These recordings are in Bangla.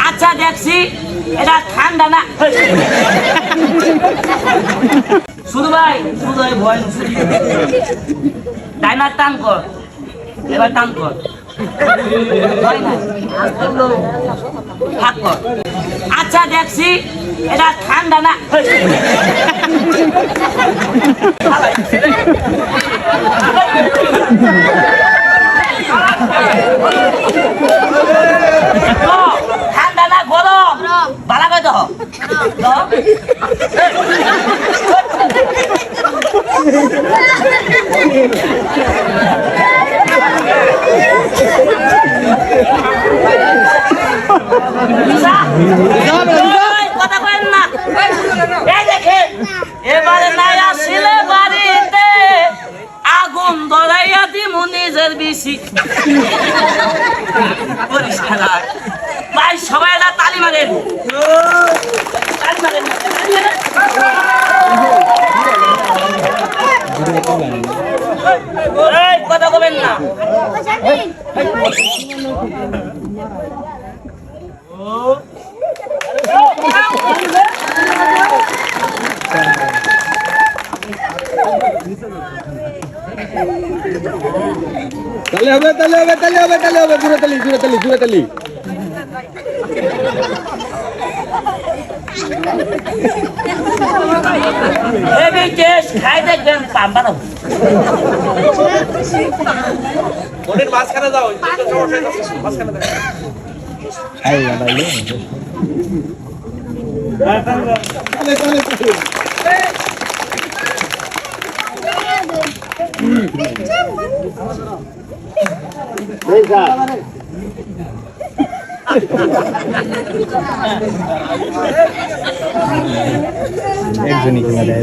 আচ্ছা দেখছি এটা ঠান্ডা না শুধু ভাই ভয় টাইমার টান কর এবার টান কর আচ্ছা দেখছি এটা ঠান্ডা না ঠান্ডা না গরম ভালো করে দাও কথা বলেন না এই দেখেন এবারে নাই আসলে বাড়িতে আগুন ধরাইয়া দিমু নিজের বিসি ভাই সবাই না তালি মারেন কথা বলবেন না তালে হবে জুড়ে তালি খাই দেখবেন পাম্পা মাঝখানে যাও মাঝখানে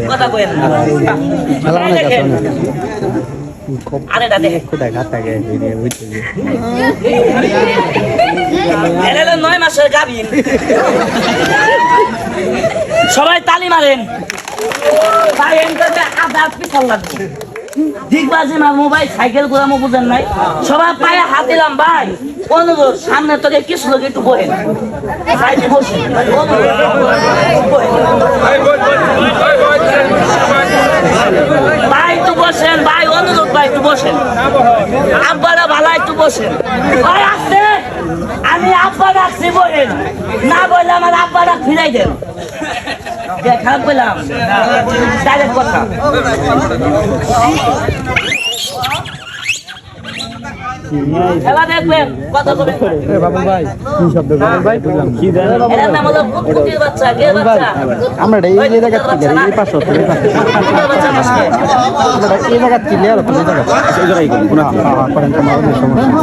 কথা বলেন আরে দাদা কোথায় ঘাট থাকে 9 মাসের গাভীর সবাই তালি মারেন ভাই এনতে আদার পিছল লাগবে দিগবাজি মা মোবাইল সাইকেল গুলা মো বুঝেন নাই সবাই পায়ে হাত দিলাম ভাই অনুরোধ সামনে তোকে কিছু লোক একটু বহেন সাইডে বসে ভাই একটু বসেন ভাই অনুরোধ ভাই একটু বসেন আব্বারা ভালো একটু বসেন ভাই আসছে আমি আব্বা ডাকছি বলেন না বললে আমার আব্বা ডাক ফিরাই দেন খারাপ বললাম ডাইরেক্ট কথা এবার দেখবেন কথা বলেন বাবু ভাই কি শব্দ ভাই বললাম কি জানেন এর নাম হলো কুকুরের বাচ্চা কে বাচ্চা আমরা এই জায়গা থেকে এই পাশে বাচ্চা মাসকে এই জায়গা থেকে আর কোন জায়গা এই জায়গায় কোন করেন সমস্যা